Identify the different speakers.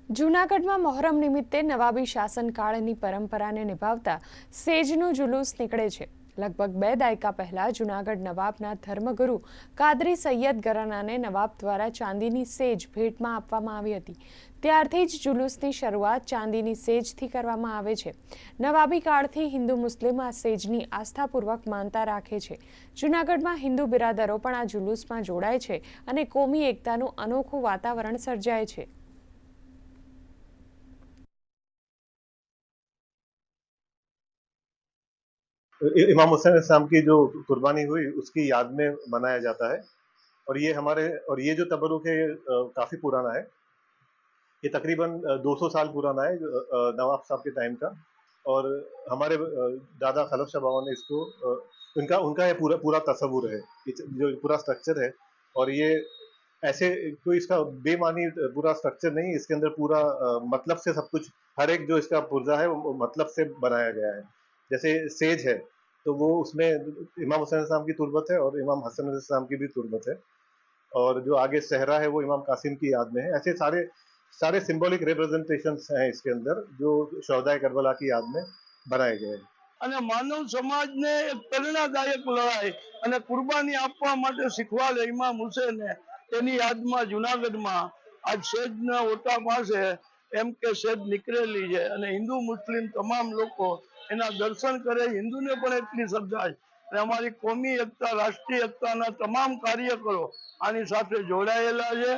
Speaker 1: જૂનાગઢમાં મોહરમ નિમિત્તે નવાબી શાસનકાળની પરંપરાને નિભાવતા સેજનું જુલુસ નીકળે છે। લગભગ 2 દાયકા પહેલા જૂનાગઢ નવાબના ધર્મગુરુ કાદરી સૈયદ ઘરાનાને નવાબ દ્વારા ચાંદીની સેજ ભેટમાં આપવામાં આવી હતી। ત્યારથી જ જુલુસની શરૂઆત ચાંદીની સેજથી કરવામાં આવે છે। નવાબી કાળથી હિન્દુ મુસ્લિમ આ સેજની આસ્થાપૂર્વક માનતા રાખે છે। જૂનાગઢમાં હિન્દુ બિરાદરો પણ આ જુલુસમાં જોડાય છે અને કોમી એકતાનું અનોખું વાતાવરણ સર્જાય છે।
Speaker 2: इमाम हुसैन इस्लाम की जो कुर्बानी हुई उसकी याद में मनाया जाता है। और ये जो तबरुक है काफ़ी पुराना है। ये तकरीबन 200 साल पुराना है नवाब साहब के टाइम का। और हमारे दादा खलफ शाह बाबा ने इसको उनका उनका ये पूरा पूरा तस्वुर है, जो पूरा स्ट्रक्चर है। और ये ऐसे कोई इसका बेमानी पूरा स्ट्रक्चर नहीं, इसके अंदर पूरा मतलब से सब कुछ, हर एक जो इसका पुर्जा है वो मतलब से बनाया गया है। जैसे सेज है तो वो उसमें इमाम हुसैन इस्लाम की तुर्बत है और इमाम हसन इस्लाम की भी तुर्बत है। और जो आगे सहरा है वो इमाम कासिम की याद में है। ऐसे सारे सारे सिंबॉलिक रिप्रेजेंटेशंस हैं इसके अंदर, जो शहदाए करबला की याद में बनाए गए हैं।
Speaker 3: અને માનવ સમાજને એક પ્રેરણાદાયક લડાઈ અને કુરબાની આપવા માટે શીખવાડે ઇમામ હુસેને તેની યાદમાં જૂનાગઢમાં આજ શેજના ઓટા પાસે એમ કે શેજ નીકળેલી છે અને હિન્દુ મુસ્લિમ તમામ લોકો એના દર્શન કરે। હિન્દુને પણ એટલી શ્રદ્ધા છે અને અમારી કોમી એકતા રાષ્ટ્રીય એકતાના તમામ કાર્યકરો આની સાથે જોડાયેલા છે।